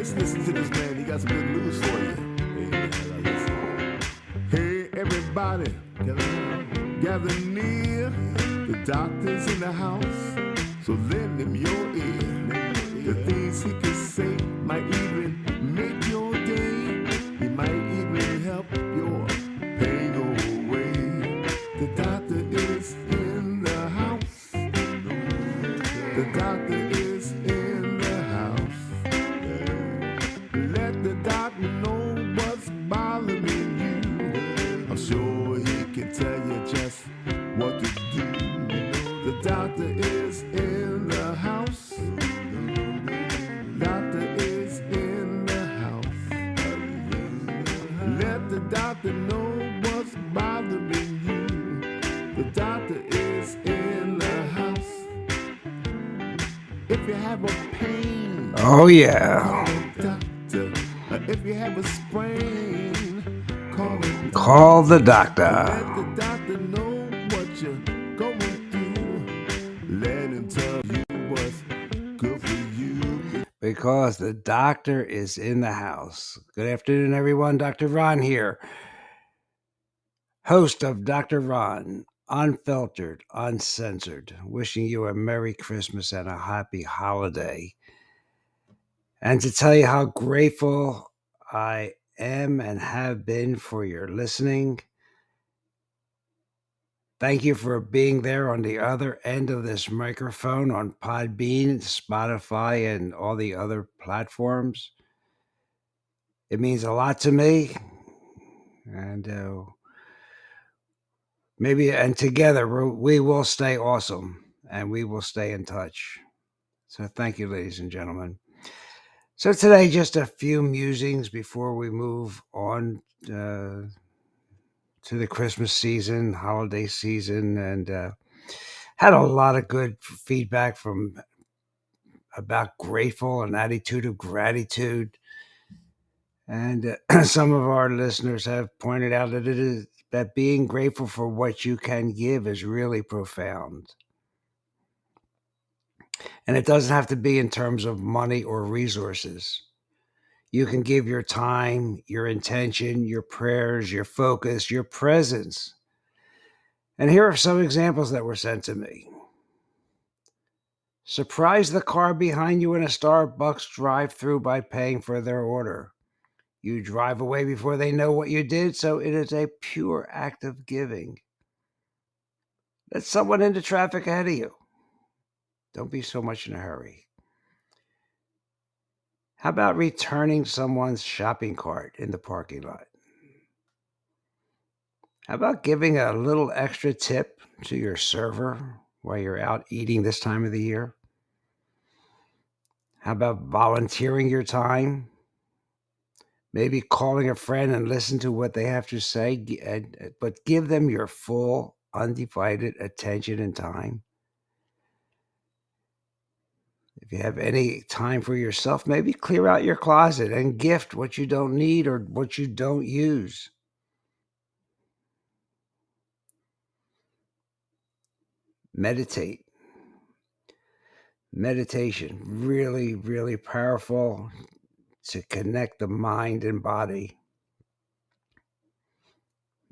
Let's listen to this man. He got some good news for you. Hey, everybody, gather near. The doctor's in the house, so lend him your ear. The things he can say might even make your day. He might even help your pain go away. The doctor is in the house. The doctor is in the house. Let the doctor know what's bothering you. I'm sure he can tell you just what to do. The doctor is in the house. Doctor is in the house. Let the doctor know what's bothering you. The doctor is in the house. If you have a pain, Oh, yeah. doctor. If you have a sprain, Call the doctor. Let the doctor know what you're going through. Let him tell you what's good for you. Because the doctor is in the house. Good afternoon, everyone. Dr. Ron here, host of Dr. Ron, unfiltered, uncensored, wishing you a Merry Christmas and a happy holiday. And to tell you how grateful I am and have been for your listening. Thank you for being there on the other end of this microphone on Podbean, Spotify, and all the other platforms. It means a lot to me. And together we will stay awesome and we will stay in touch. So thank you, ladies and gentlemen. So today, just a few musings before we move on to the Christmas season, holiday season, and had a lot of good feedback about grateful, an attitude of gratitude. And some of our listeners have pointed out that being grateful for what you can give is really profound. And it doesn't have to be in terms of money or resources. You can give your time, your intention, your prayers, your focus, your presence. And here are some examples that were sent to me. Surprise the car behind you in a Starbucks drive-thru by paying for their order. You drive away before they know what you did, so it is a pure act of giving. Let someone into traffic ahead of you. Don't be so much in a hurry. How about returning someone's shopping cart in the parking lot? How about giving a little extra tip to your server while you're out eating this time of the year? How about volunteering your time? Maybe calling a friend and listen to what they have to say, but give them your full, undivided attention and time. If you have any time for yourself, maybe clear out your closet and gift what you don't need or what you don't use. Meditate. Meditation, really, really powerful to connect the mind and body.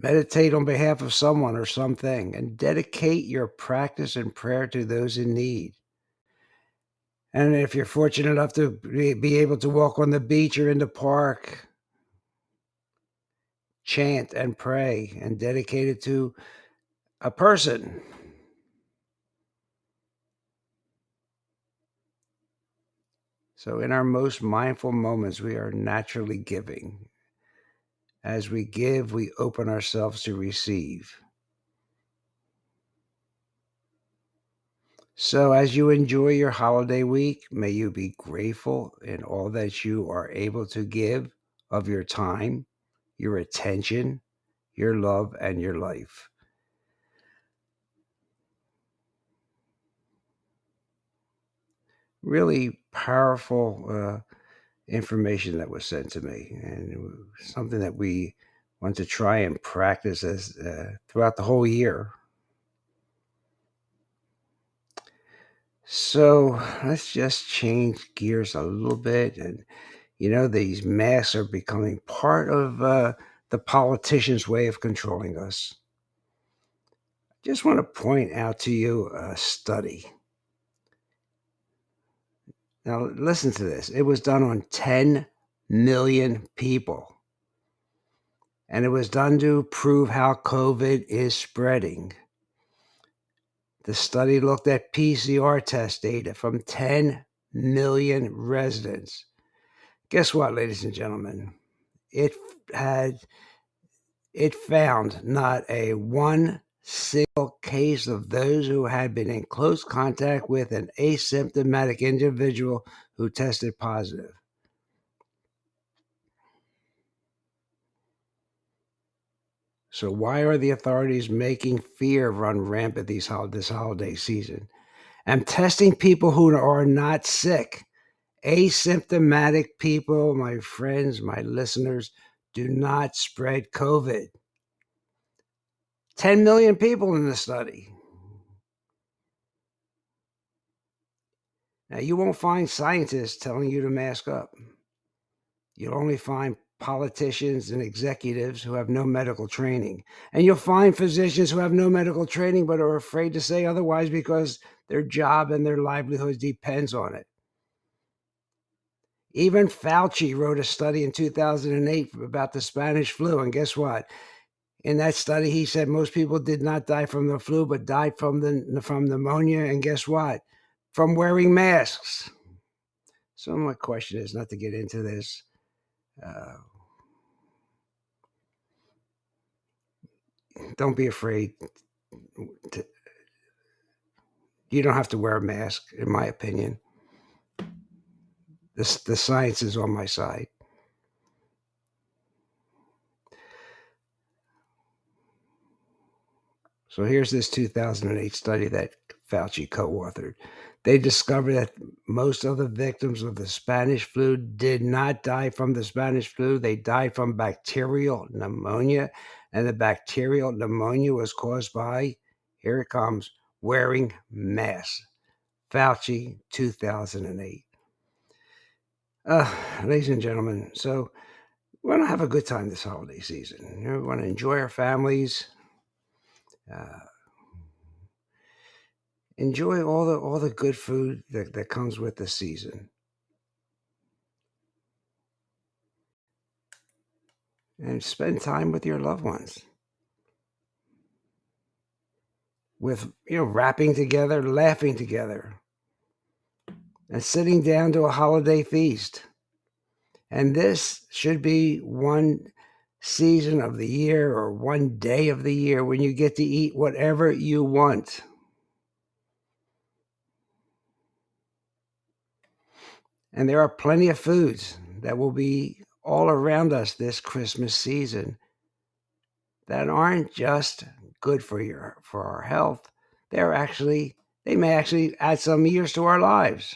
Meditate on behalf of someone or something and dedicate your practice and prayer to those in need. And if you're fortunate enough to be able to walk on the beach or in the park, chant and pray and dedicate it to a person. So in our most mindful moments, we are naturally giving. As we give, we open ourselves to receive. So as you enjoy your holiday week, may you be grateful in all that you are able to give of your time, your attention, your love, and your life. Really powerful information that was sent to me, and it was something that we want to try and practice as throughout the whole year. So let's just change gears a little bit and These masks are becoming part of the politicians' way of controlling us. Just want to point out to you a study. Now, listen to this. It was done on 10 million people. And it was done to prove how COVID is spreading. The study looked at PCR test data from 10 million residents. Guess what, ladies and gentlemen? It found not a one single case of those who had been in close contact with an asymptomatic individual who tested positive. So why are the authorities making fear run rampant this holiday season and testing people who are not sick? Asymptomatic people, my friends, my listeners, do not spread COVID. 10 million people in the study. Now, you won't find scientists telling you to mask up. You'll only find politicians and executives who have no medical training. And you'll find physicians who have no medical training but are afraid to say otherwise because their job and their livelihood depends on it. Even Fauci wrote a study in 2008 about the Spanish flu. And guess what? In that study, he said most people did not die from the flu, but died from pneumonia. And guess what? From wearing masks. So my question is not to get into this. Don't be afraid. You don't have to wear a mask, in my opinion. The science is on my side. So here's this 2008 study that Fauci co-authored. They discovered that most of the victims of the Spanish flu did not die from the Spanish flu. They died from bacterial pneumonia, and the bacterial pneumonia was caused by, here it comes, wearing masks. Fauci, 2008. Ladies and gentlemen, so we want to have a good time this holiday season. We want to enjoy our families. Enjoy all the good food that comes with the season. And spend time with your loved ones. With, wrapping together, laughing together. And sitting down to a holiday feast. And this should be one season of the year or one day of the year when you get to eat whatever you want. And there are plenty of foods that will be all around us this Christmas season that aren't just good for our health. They may actually add some years to our lives.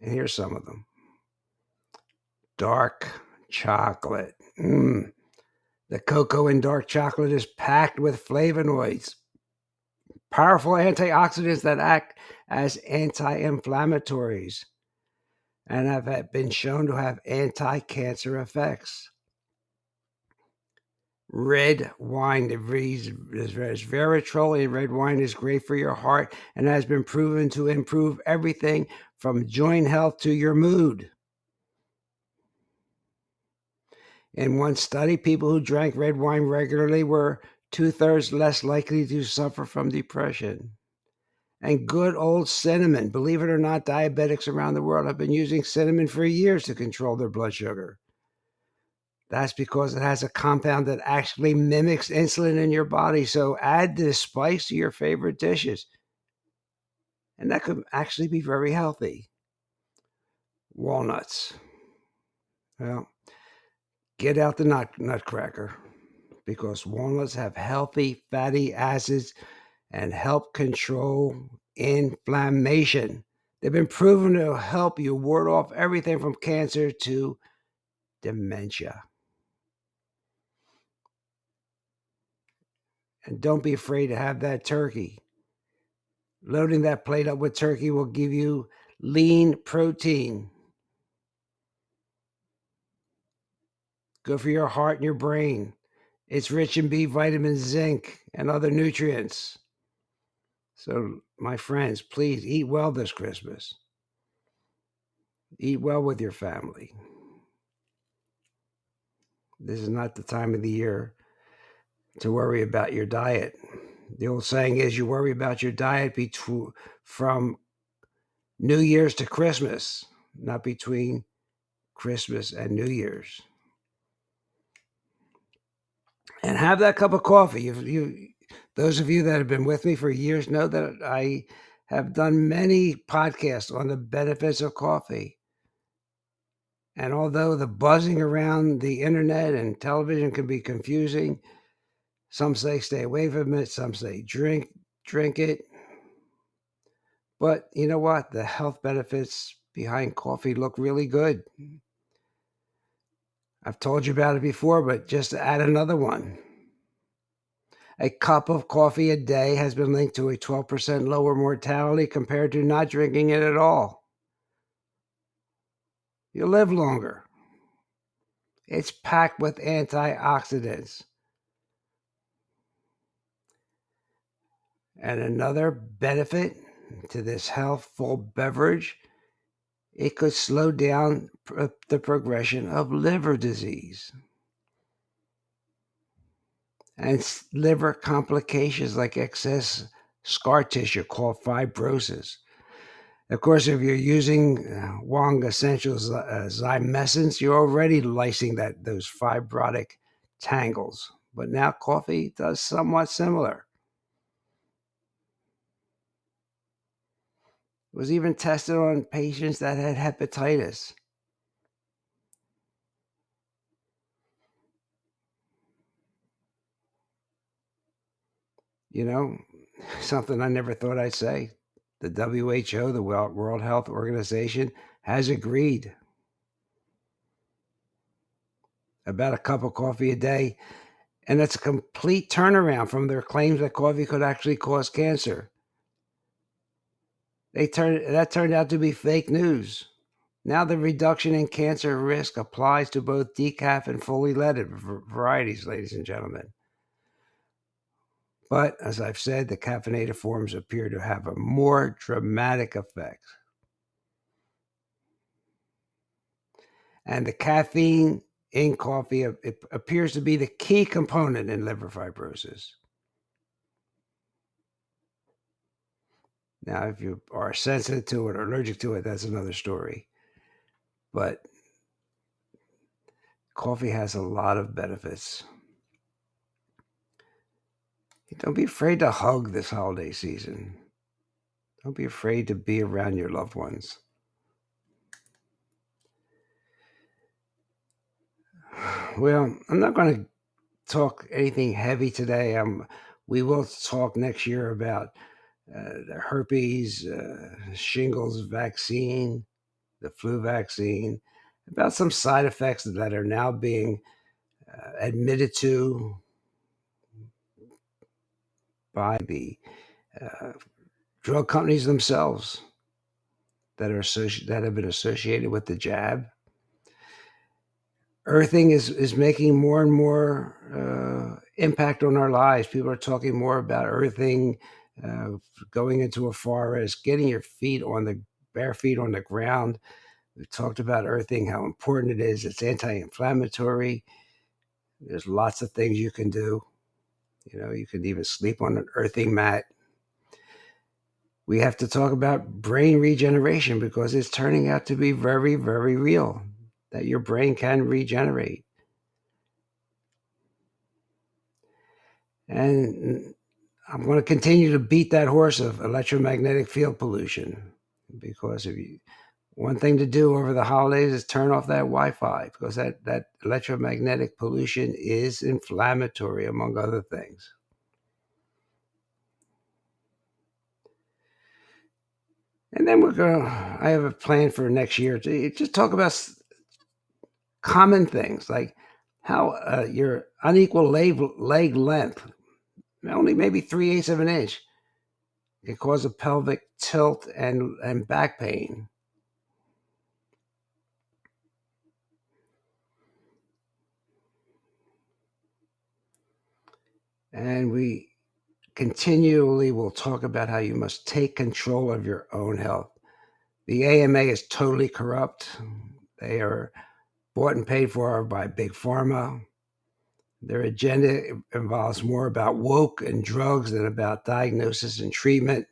And here's some of them. Dark chocolate. The cocoa in dark chocolate is packed with flavonoids, powerful antioxidants that act as anti-inflammatories and have been shown to have anti-cancer effects. Red wine, there's resveratrol in red wine, is great for your heart and has been proven to improve everything from joint health to your mood. In one study, people who drank red wine regularly were 2/3 less likely to suffer from depression. And good old cinnamon. Believe it or not, diabetics around the world have been using cinnamon for years to control their blood sugar. That's because it has a compound that actually mimics insulin in your body. So add this spice to your favorite dishes. And that could actually be very healthy. Walnuts. Well, get out the nutcracker because walnuts have healthy fatty acids and help control inflammation. They've been proven to help you ward off everything from cancer to dementia. And don't be afraid to have that turkey. Loading that plate up with turkey will give you lean protein. Good for your heart and your brain. It's rich in B vitamins, zinc, and other nutrients. So, my friends, please eat well this Christmas. Eat well with your family. This is not the time of the year to worry about your diet. The old saying is you worry about your diet from New Year's to Christmas, not between Christmas and New Year's. And have that cup of coffee. Those of you that have been with me for years know that I have done many podcasts on the benefits of coffee. And although the buzzing around the internet and television can be confusing, some say stay away from it, some say drink it. But you know what? The health benefits behind coffee look really good. I've told you about it before, but just to add another one. A cup of coffee a day has been linked to a 12% lower mortality compared to not drinking it at all. You live longer. It's packed with antioxidants. And another benefit to this healthful beverage, it could slow down the progression of liver disease and liver complications like excess scar tissue called fibrosis. Of course, if you're using Wong Essentials Zymescence, you're already lysing those fibrotic tangles. But now coffee does somewhat similar. It was even tested on patients that had hepatitis. You know, something I never thought I'd say. The WHO, the World Health Organization, has agreed about a cup of coffee a day. And it's a complete turnaround from their claims that coffee could actually cause cancer. That turned out to be fake news. Now the reduction in cancer risk applies to both decaf and fully leaded varieties, ladies and gentlemen. But as I've said, the caffeinated forms appear to have a more dramatic effect. And the caffeine in coffee it appears to be the key component in liver fibrosis. Now, if you are sensitive to it or allergic to it, that's another story. But coffee has a lot of benefits. Don't be afraid to hug this holiday season. Don't be afraid to be around your loved ones. Well, I'm not going to talk anything heavy today. We will talk next year about the herpes, shingles vaccine, the flu vaccine, about some side effects that are now being admitted to by the drug companies themselves that have been associated with the jab. Earthing is making more and more impact on our lives. People are talking more about earthing, going into a forest, getting your bare feet on the ground. We've talked about earthing, how important it is. It's anti-inflammatory. There's lots of things you can do. You can even sleep on an earthing mat. We have to talk about brain regeneration because it's turning out to be very, very real, that your brain can regenerate. And I'm going to continue to beat that horse of electromagnetic field pollution because one thing to do over the holidays is turn off that Wi-Fi because that electromagnetic pollution is inflammatory, among other things. And then I have a plan for next year to just talk about common things like how your unequal leg length, only maybe 3/8 of an inch, can cause a pelvic tilt and back pain. And we continually will talk about how you must take control of your own health. The AMA is totally corrupt. They are bought and paid for by Big Pharma. Their agenda involves more about woke and drugs than about diagnosis and treatment.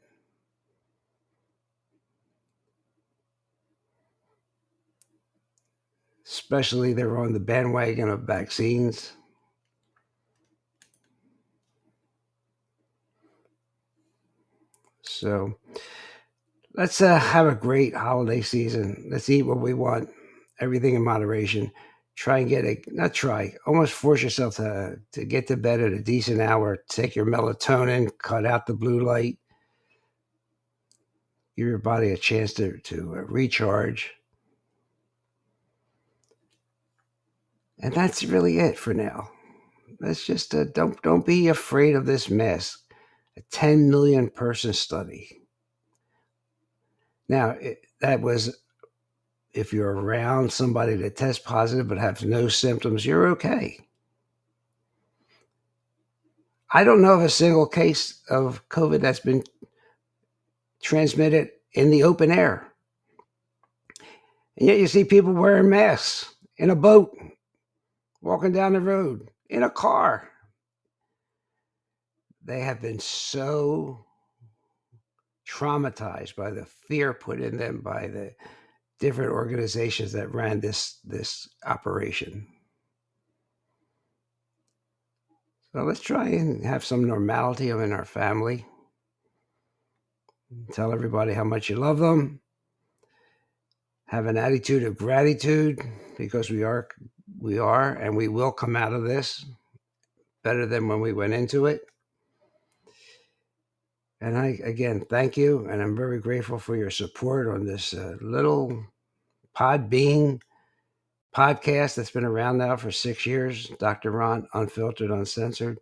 Especially they're on the bandwagon of vaccines. So let's have a great holiday season. Let's eat what we want, everything in moderation. Try and almost force yourself to get to bed at a decent hour. Take your melatonin, cut out the blue light, give your body a chance to recharge. And that's really it for now. Let's just don't be afraid of this mask. A 10 million person study. Now, that was if you're around somebody that tests positive but has no symptoms, you're okay. I don't know of a single case of COVID that's been transmitted in the open air. And yet you see people wearing masks in a boat, walking down the road, in a car. They have been so traumatized by the fear put in them by the different organizations that ran this operation. So let's try and have some normality in our family. Tell everybody how much you love them. Have an attitude of gratitude because we are and we will come out of this better than when we went into it. And I, again, thank you. And I'm very grateful for your support on this little Podbean podcast that's been around now for 6 years. Dr. Ron, Unfiltered, Uncensored.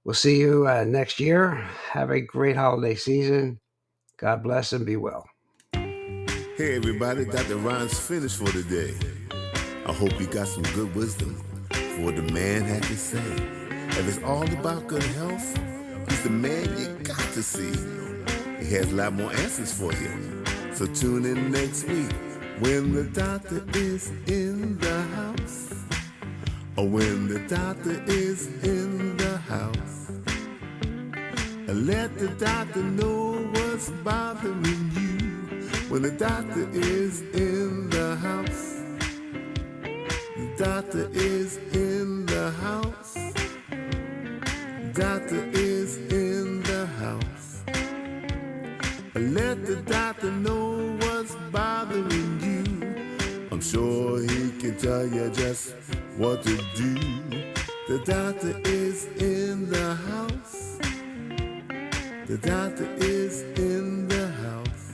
We'll see you next year. Have a great holiday season. God bless and be well. Hey everybody, Dr. Ron's finished for today. I hope you got some good wisdom for what the man had to say. If it's all about good health, he's the man you got to see. He has a lot more answers for you. So tune in next week when the doctor is in the house. Or when the doctor is in the house. Let the doctor know what's bothering you. When the doctor is in the house. The doctor is in the house. Doctor is in the house. Let the doctor know what's bothering you. I'm sure he can tell you just what to do. The doctor is in the house. The doctor is in the house.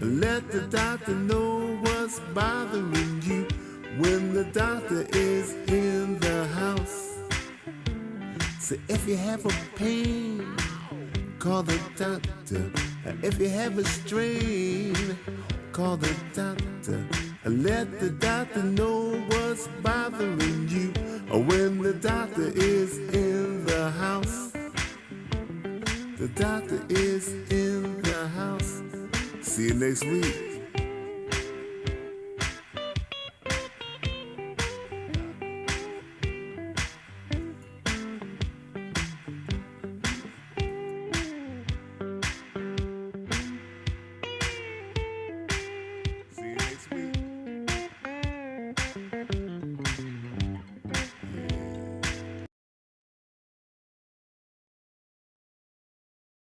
Let the doctor know what's bothering you. When the doctor is in the house. So if you have a pain, call the doctor. If you have a strain, call the doctor. Let the doctor know what's bothering you. When the doctor is in the house. The doctor is in the house. See you next week.